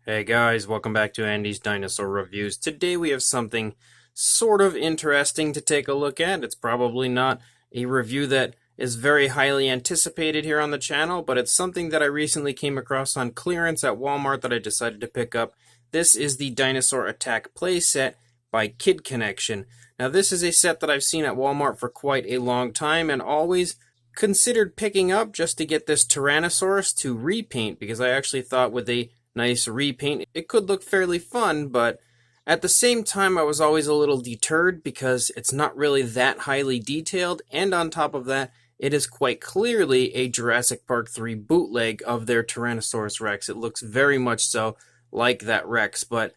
Hey guys, welcome back to Andy's Dinosaur Reviews. Today we have something sort of interesting to take a look at. It's probably not a review that is very highly anticipated here on the channel, but it's something that I recently came across on clearance at Walmart that I decided to pick up. This is the Dinosaur Attack Playset by Kid Connection. Now this is a set that I've seen at Walmart for quite a long time and always considered picking up just to get this Tyrannosaurus to repaint, because I actually thought with a nice repaint it could look fairly fun, but at the same time I was always a little deterred because it's not really that highly detailed, and on top of that it is quite clearly a Jurassic Park 3 bootleg of their Tyrannosaurus Rex. It looks very much so like that Rex, but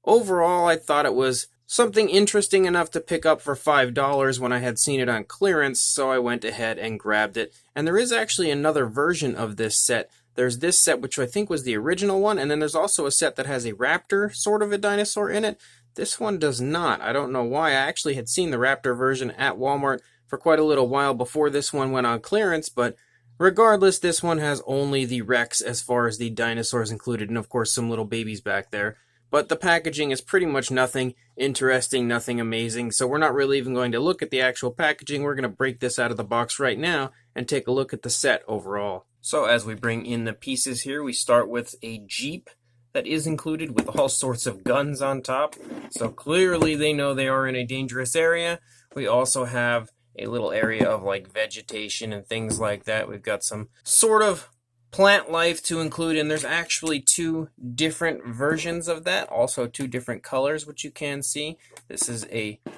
overall I thought it was something interesting enough to pick up for $5 when I had seen it on clearance, so I went ahead and grabbed it. And there is actually another version of this set. There's this set, which I think was the original one, and then there's also a set that has a raptor sort of a dinosaur in it. This one does not. I don't know why. I actually had seen the raptor version at Walmart for quite a little while before this one went on clearance, but regardless, this one has only the Rex as far as the dinosaurs included, and of course some little babies back there. But the packaging is pretty much nothing interesting, nothing amazing, so we're not really even going to look at the actual packaging. We're going to break this out of the box right now and take a look at the set overall. So as we bring in the pieces here, we start with a Jeep that is included with all sorts of guns on top. So clearly they know they are in a dangerous area. We also have a little area of like vegetation and things like that. We've got some sort of plant life to include, and there's actually two different versions of that, also two different colors, which you can see. This is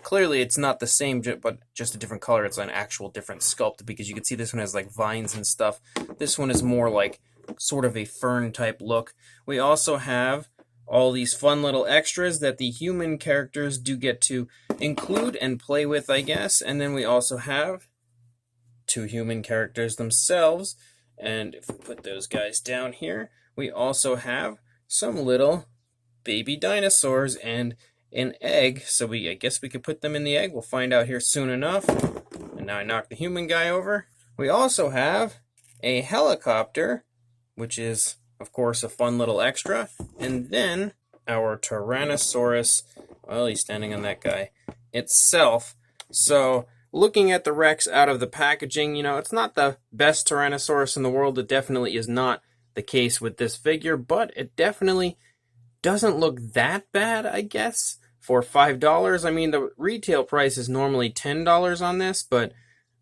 clearly it's not the same, but just a different color. It's an actual different sculpt, because you can see this one has like vines and stuff. This one is more like sort of a fern type look. We also have all these fun little extras that the human characters do get to include and play with, I guess. And then we also have two human characters themselves. And if we put those guys down here, we also have some little baby dinosaurs and an egg. So I guess we could put them in the egg. We'll find out here soon enough. And now I knocked the human guy over. We also have a helicopter, which is, of course, a fun little extra. And then our Tyrannosaurus, well, he's standing on that guy, itself. So looking at the Rex out of the packaging, it's not the best Tyrannosaurus in the world. It definitely is not the case with this figure, but it definitely doesn't look that bad, I guess, for $5. I mean, the retail price is normally $10 on this, but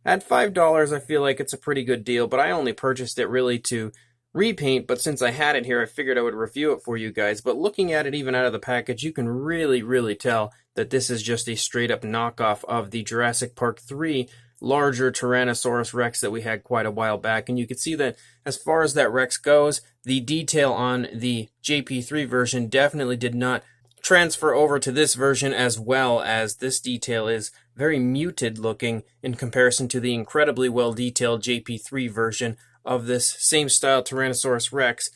at $5, I feel like it's a pretty good deal. But I only purchased it really to repaint, but since I had it here, I figured I would review it for you guys. But looking at it even out of the package, you can really tell that this is just a straight up knockoff of the Jurassic Park 3 larger Tyrannosaurus Rex that we had quite a while back. And you can see that as far as that Rex goes, the detail on the JP3 version definitely did not transfer over to this version, as well as this detail is very muted looking in comparison to the incredibly well detailed JP3 version of this same style Tyrannosaurus Rex.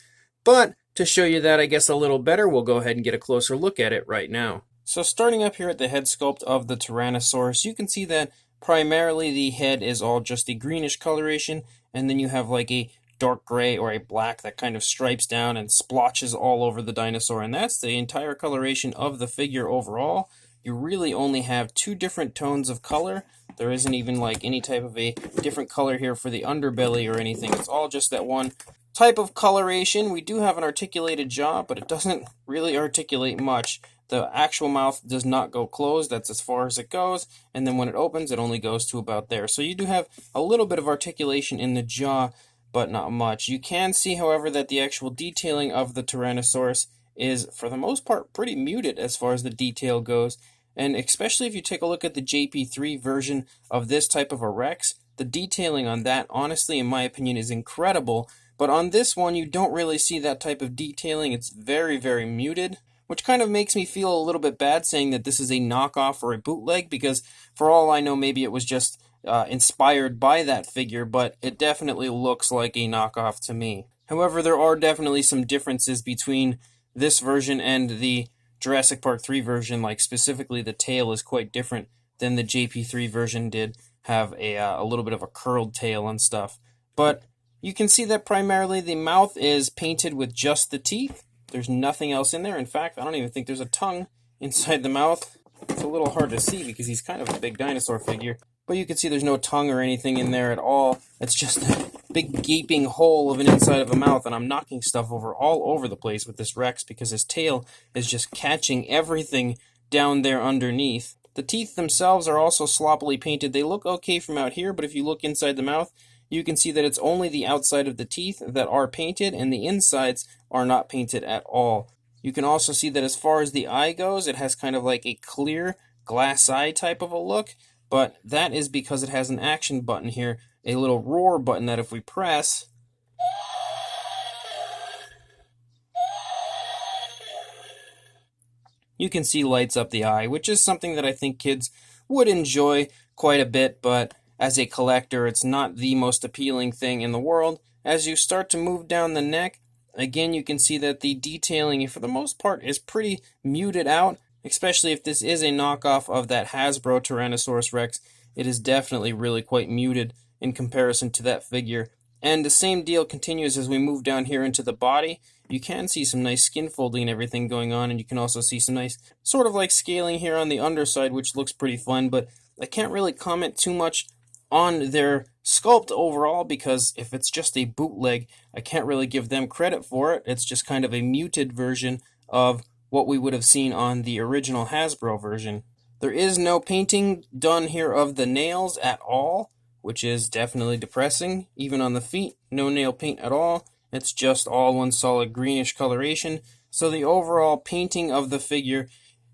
But to show you that, I guess, a little better, we'll go ahead and get a closer look at it right now. So starting up here at the head sculpt of the Tyrannosaurus, you can see that primarily the head is all just a greenish coloration, and then you have like a dark gray or a black that kind of stripes down and splotches all over the dinosaur, and that's the entire coloration of the figure overall. You really only have two different tones of color. There isn't even like any type of a different color here for the underbelly or anything. It's all just that one type of coloration. We do have an articulated jaw, but it doesn't really articulate much. The actual mouth does not go closed. That's as far as it goes. And then when it opens, it only goes to about there. So you do have a little bit of articulation in the jaw, but not much. You can see, however, that the actual detailing of the Tyrannosaurus is, for the most part, pretty muted as far as the detail goes. And especially if you take a look at the JP3 version of this type of a Rex, the detailing on that, honestly, in my opinion, is incredible. But on this one, you don't really see that type of detailing. It's very muted, which kind of makes me feel a little bit bad saying that this is a knockoff or a bootleg, because for all I know, maybe it was just inspired by that figure, but it definitely looks like a knockoff to me. However, there are definitely some differences between this version and the Jurassic Park 3 version. Like specifically, the tail is quite different than the JP3 version did have a little bit of a curled tail and stuff. But you can see that primarily the mouth is painted with just the teeth. There's nothing else in there. In fact, I don't even think there's a tongue inside the mouth. It's a little hard to see because he's kind of a big dinosaur figure. But you can see there's no tongue or anything in there at all. It's just a big gaping hole of an inside of a mouth, and I'm knocking stuff over all over the place with this Rex because his tail is just catching everything down there underneath. The teeth themselves are also sloppily painted. They look okay from out here, but if you look inside the mouth, you can see that it's only the outside of the teeth that are painted, and the insides are not painted at all. You can also see that as far as the eye goes, it has kind of like a clear glass eye type of a look, but that is because it has an action button here, a little roar button that if we press, you can see lights up the eye, which is something that I think kids would enjoy quite a bit, but as a collector, it's not the most appealing thing in the world. As you start to move down the neck, again, you can see that the detailing, for the most part, is pretty muted out, especially if this is a knockoff of that Hasbro Tyrannosaurus Rex. It is definitely really quite muted in comparison to that figure. And the same deal continues as we move down here into the body. You can see some nice skin folding and everything going on, and you can also see some nice sort of like scaling here on the underside, which looks pretty fun, but I can't really comment too much on their sculpt overall, because if it's just a bootleg, I can't really give them credit for it. It's just kind of a muted version of what we would have seen on the original Hasbro version. There is no painting done here of the nails at all, which is definitely depressing. Even on the feet, no nail paint at all. It's just all one solid greenish coloration. So the overall painting of the figure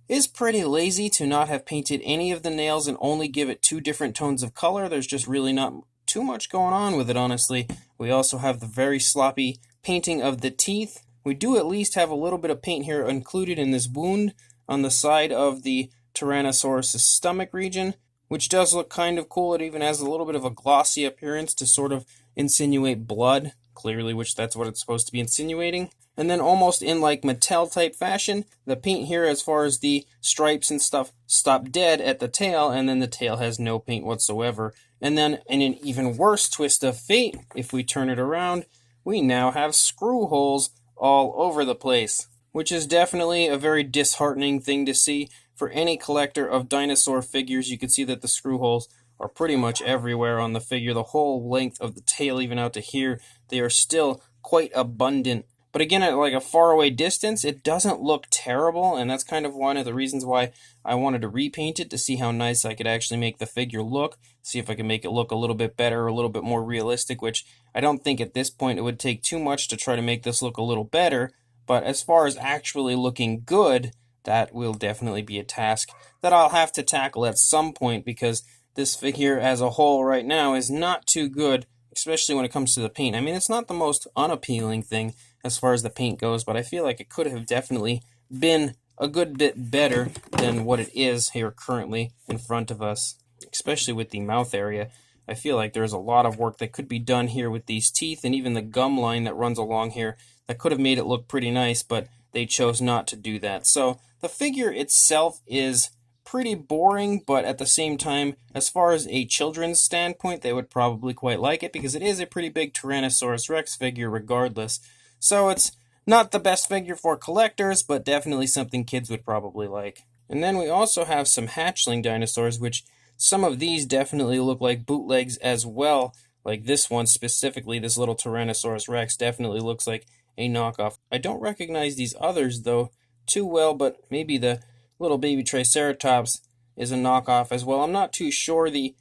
is pretty lazy to not have painted any of the nails and only give it 2 different tones of color. There's just really not too much going on with it, honestly. We also have the very sloppy painting of the teeth. We do at least have a little bit of paint here included in this wound on the side of the Tyrannosaurus' stomach region, which does look kind of cool. It even has a little bit of a glossy appearance to sort of insinuate blood, clearly, which that's what it's supposed to be insinuating. And then almost in like Mattel type fashion, the paint here as far as the stripes and stuff stop dead at the tail, and then the tail has no paint whatsoever. And then in an even worse twist of fate, if we turn it around, we now have screw holes all over the place, which is definitely a very disheartening thing to see for any collector of dinosaur figures. You can see that the screw holes are pretty much everywhere on the figure. The whole length of the tail, even out to here, they are still quite abundant. But again, at like a faraway distance, it doesn't look terrible, and that's kind of one of the reasons why I wanted to repaint it, to see how nice I could actually make the figure look, see if I can make it look a little bit better, a little bit more realistic, which I don't think at this point it would take too much to try to make this look a little better, but as far as actually looking good, that will definitely be a task that I'll have to tackle at some point, because this figure as a whole right now is not too good, especially when it comes to the paint. I mean, it's not the most unappealing thing as far as the paint goes, but I feel like it could have definitely been a good bit better than what it is here currently in front of us, especially with the mouth area. I feel like there's a lot of work that could be done here with these teeth and even the gum line that runs along here that could have made it look pretty nice, but they chose not to do that. So the figure itself is pretty boring, but at the same time, as far as a children's standpoint, they would probably quite like it, because it is a pretty big Tyrannosaurus Rex figure regardless. So it's not the best figure for collectors, but definitely something kids would probably like. And then we also have some hatchling dinosaurs, which some of these definitely look like bootlegs as well. Like this one specifically, this little Tyrannosaurus Rex definitely looks like a knockoff. I don't recognize these others though too well, but maybe the little baby Triceratops is a knockoff as well. I'm not too sure. The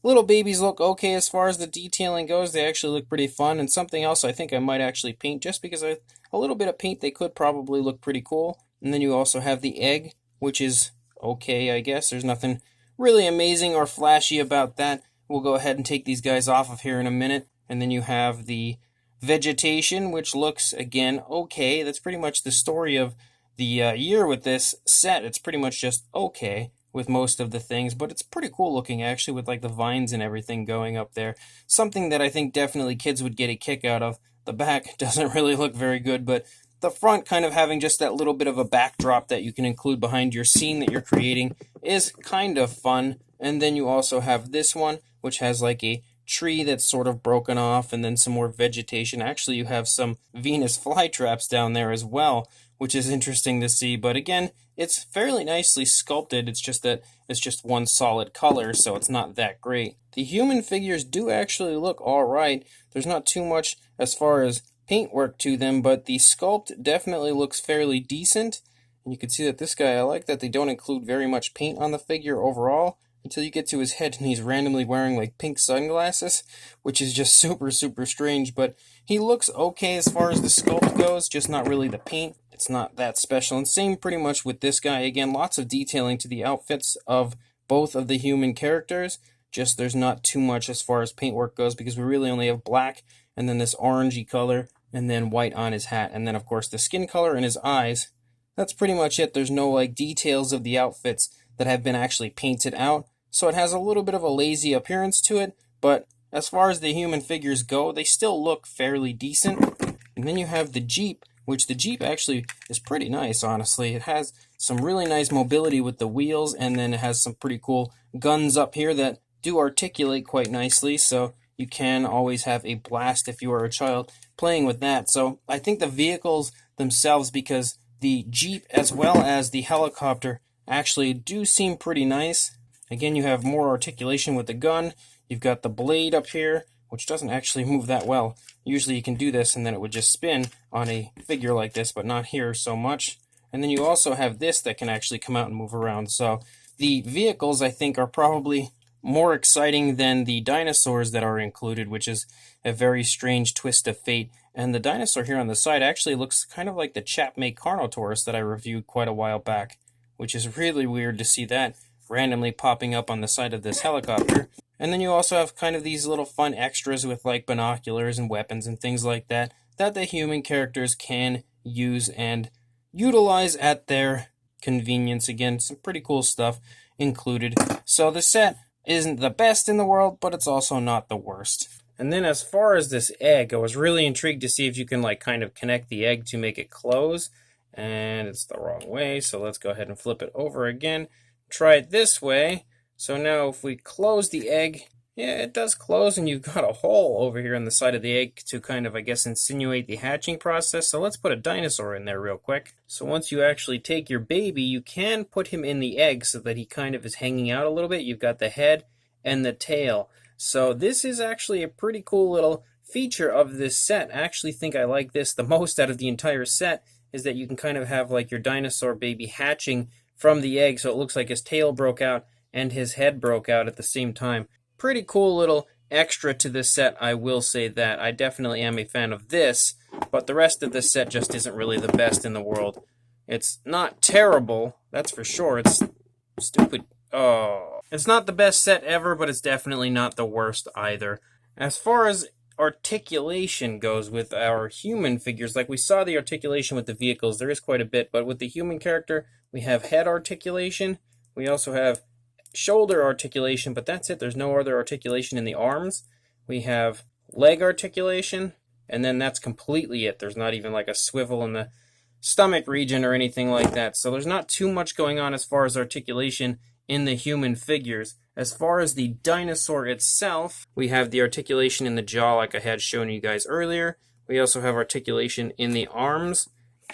little babies look okay as far as the detailing goes. They actually look pretty fun, and something else I think I might actually paint, just because a little bit of paint, they could probably look pretty cool. And then you also have the egg, which is okay, I guess. There's nothing really amazing or flashy about that. We'll go ahead and take these guys off of here in a minute. And then you have the vegetation, which looks, again, okay. That's pretty much the story of the year with this set. It's pretty much just okay with most of the things, but it's pretty cool looking actually, with like the vines and everything going up there. Something that I think definitely kids would get a kick out of. The back doesn't really look very good, but the front kind of having just that little bit of a backdrop that you can include behind your scene that you're creating is kind of fun. And then you also have this one, which has like a tree that's sort of broken off, and then some more vegetation. Actually, you have some Venus flytraps down there as well, which is interesting to see. But again, it's fairly nicely sculpted. It's just that it's just one solid color, so it's not that great. The human figures do actually look all right. There's not too much as far as paintwork to them, but the sculpt definitely looks fairly decent. And you can see that this guy, I like that they don't include very much paint on the figure overall, until you get to his head and he's randomly wearing like pink sunglasses, which is just super strange. But he looks okay as far as the sculpt goes, just not really the paint. It's not that special. And same pretty much with this guy. Again, lots of detailing to the outfits of both of the human characters, just there's not too much as far as paintwork goes, because we really only have black and then this orangey color and then white on his hat, and then of course the skin color and his eyes. That's pretty much it. There's no like details of the outfits that have been actually painted out. So it has a little bit of a lazy appearance to it, but as far as the human figures go, they still look fairly decent. And then you have the Jeep, which the Jeep actually is pretty nice, honestly. It has some really nice mobility with the wheels, and then it has some pretty cool guns up here that do articulate quite nicely, so you can always have a blast if you are a child playing with that. So I think the vehicles themselves, because the Jeep as well as the helicopter actually do seem pretty nice. Again, you have more articulation with the gun. You've got the blade up here, which doesn't actually move that well. Usually you can do this and then it would just spin on a figure like this, but not here so much. And then you also have this that can actually come out and move around. So the vehicles, I think, are probably more exciting than the dinosaurs that are included, which is a very strange twist of fate. And the dinosaur here on the side actually looks kind of like the Chapmay Carnotaurus that I reviewed quite a while back, which is really weird to see that randomly popping up on the side of this helicopter. And then you also have kind of these little fun extras with like binoculars and weapons and things like that that the human characters can use and utilize at their convenience. Again, some pretty cool stuff included. So the set isn't the best in the world, but it's also not the worst. And then as far as this egg, I was really intrigued to see if you can like kind of connect the egg to make it close. And it's the wrong way, so let's go ahead and flip it over again. Try it this way. So now if we close the egg, yeah, it does close, and you've got a hole over here on the side of the egg to kind of, I guess, insinuate the hatching process. So let's put a dinosaur in there real quick. So once you actually take your baby, you can put him in the egg so that he kind of is hanging out a little bit. You've got the head and the tail. So this is actually a pretty cool little feature of this set. I actually think I like this the most out of the entire set, is that you can kind of have like your dinosaur baby hatching from the egg, so it looks like his tail broke out and his head broke out at the same time. Pretty cool little extra to this set, I will say that. I definitely am a fan of this, but the rest of this set just isn't really the best in the world. It's not terrible, that's for sure. It's stupid. Oh. It's not the best set ever, but it's definitely not the worst either. As far as articulation goes with our human figures, like we saw the articulation with the vehicles, there is quite a bit, but with the human character, we have head articulation, we also have shoulder articulation, but that's it. There's no other articulation in the arms. We have leg articulation, and then that's completely it. There's not even like a swivel in the stomach region or anything like that. So there's not too much going on as far as articulation in the human figures. As far as the dinosaur itself, we have the articulation in the jaw like I had shown you guys earlier. We also have articulation in the arms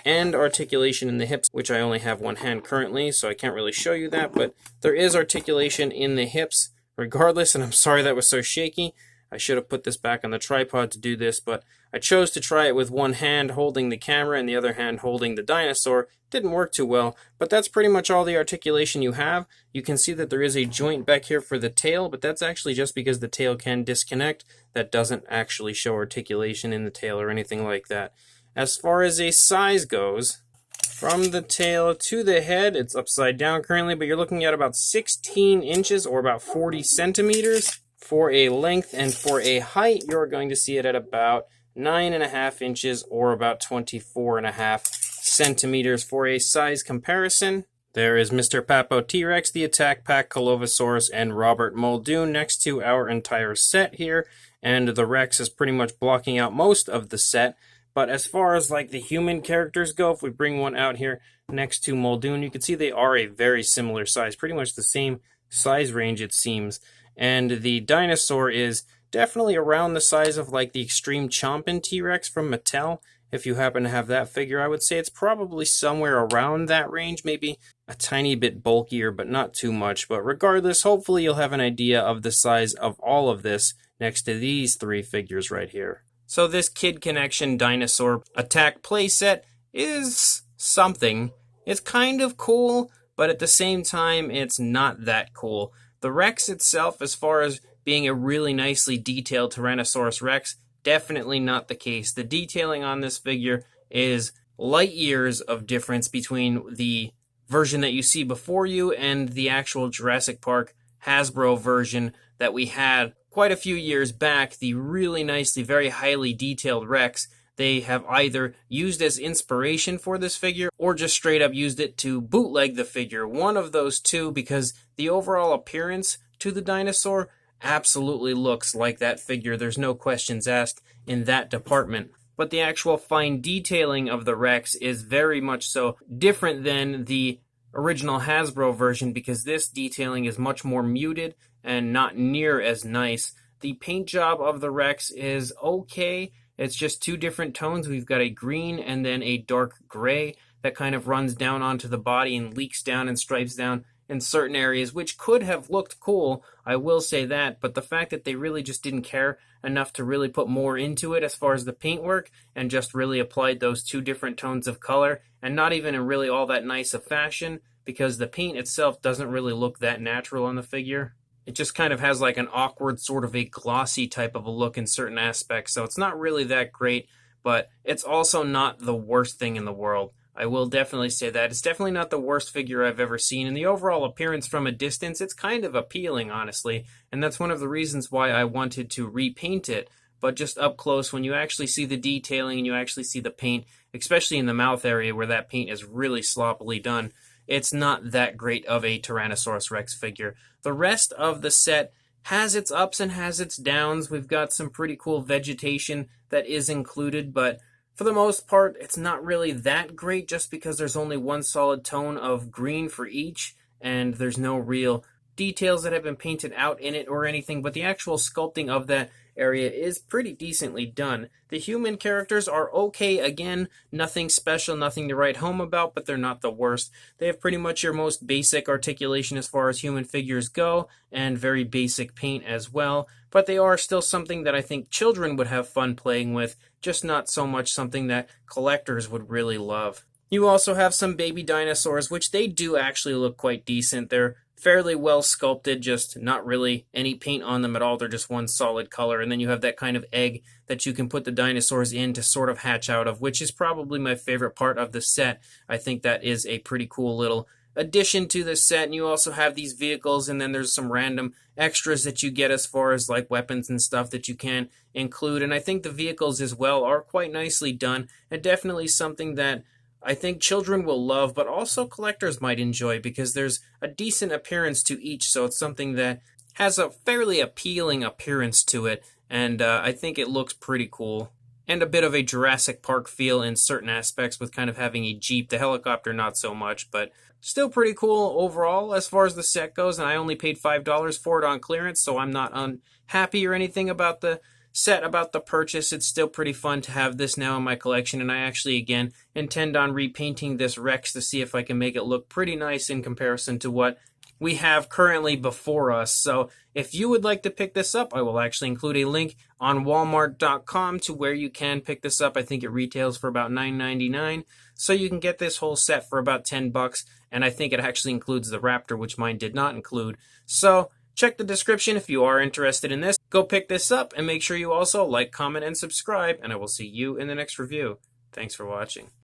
and articulation in the hips, which I only have one hand currently, so I can't really show you that, but there is articulation in the hips regardless, and I'm sorry that was so shaky. I should have put this back on the tripod to do this, but I chose to try it with one hand holding the camera and the other hand holding the dinosaur. Didn't work too well, but that's pretty much all the articulation you have. You can see that there is a joint back here for the tail, but that's actually just because the tail can disconnect. That doesn't actually show articulation in the tail or anything like that. As far as a size goes, from the tail to the head, it's upside down currently, but you're looking at about 16 inches or about 40 centimeters. For a length and for a height, you're going to see it at about 9.5 inches or about 24.5 centimeters. For a size comparison, there is Mr. Papo T-Rex, the Attack Pack Colovosaurus, and Robert Muldoon next to our entire set here, and the Rex is pretty much blocking out most of the set. But as far as like the human characters go, if we bring one out here next to Muldoon, you can see they are a very similar size, pretty much the same size range it seems. And the dinosaur is definitely around the size of like the Extreme Chompin' T-Rex from Mattel. If you happen to have that figure, I would say it's probably somewhere around that range, maybe a tiny bit bulkier, but not too much. But regardless, hopefully you'll have an idea of the size of all of this next to these three figures right here. So this Kid Connection Dinosaur Attack playset is something. It's kind of cool, but at the same time, it's not that cool. The Rex itself, as far as being a really nicely detailed Tyrannosaurus Rex, definitely not the case. The detailing on this figure is light years of difference between the version that you see before you and the actual Jurassic Park Hasbro version that we had quite a few years back, the really nicely, very highly detailed Rex. They have either used as inspiration for this figure or just straight up used it to bootleg the figure. One of those two, because the overall appearance to the dinosaur absolutely looks like that figure. There's no questions asked in that department. But the actual fine detailing of the Rex is very much so different than the original Hasbro version, because this detailing is much more muted and not near as nice. The paint job of the Rex is okay. It's just two different tones. We've got a green and then a dark gray that kind of runs down onto the body and leaks down and stripes down in certain areas, which could have looked cool, I will say that, but the fact that they really just didn't care enough to really put more into it as far as the paintwork and just really applied those two different tones of color, and not even in really all that nice of fashion, because the paint itself doesn't really look that natural on the figure. It just kind of has like an awkward sort of a glossy type of a look in certain aspects, so it's not really that great, but it's also not the worst thing in the world. I will definitely say that. It's definitely not the worst figure I've ever seen, and the overall appearance from a distance, it's kind of appealing, honestly, and that's one of the reasons why I wanted to repaint it. But just up close, when you actually see the detailing and you actually see the paint, especially in the mouth area where that paint is really sloppily done, it's not that great of a Tyrannosaurus Rex figure. The rest of the set has its ups and has its downs. We've got some pretty cool vegetation that is included, but for the most part, it's not really that great just because there's only one solid tone of green for each, and there's no real details that have been painted out in it or anything, but the actual sculpting of that area is pretty decently done. The human characters are okay, again, nothing special, nothing to write home about, but they're not the worst. They have pretty much your most basic articulation as far as human figures go, and very basic paint as well, but they are still something that I think children would have fun playing with, just not so much something that collectors would really love. You also have some baby dinosaurs, which they do actually look quite decent. They're fairly well sculpted, just not really any paint on them at all. They're just one solid color. And then you have that kind of egg that you can put the dinosaurs in to sort of hatch out of, which is probably my favorite part of the set. I think that is a pretty cool little addition to the set. And you also have these vehicles, and then there's some random extras that you get as far as like weapons and stuff that you can include. And I think the vehicles as well are quite nicely done, and definitely something that I think children will love, but also collectors might enjoy, because there's a decent appearance to each, so it's something that has a fairly appealing appearance to it, and I think it looks pretty cool. And a bit of a Jurassic Park feel in certain aspects, with kind of having a Jeep. The helicopter not so much, but still pretty cool overall as far as the set goes, and I only paid $5 for it on clearance, so I'm not unhappy or anything about the set, about the purchase. It's still pretty fun to have this now in my collection, and I actually, again, intend on repainting this Rex to see if I can make it look pretty nice in comparison to what we have currently before us. So if you would like to pick this up, I will actually include a link on walmart.com to where you can pick this up. I think it retails for about $9.99, so you can get this whole set for about $10, and I think it actually includes the Raptor, which mine did not include. So check the description if you are interested in this. Go pick this up, and make sure you also like, comment, and subscribe, and I will see you in the next review. Thanks for watching.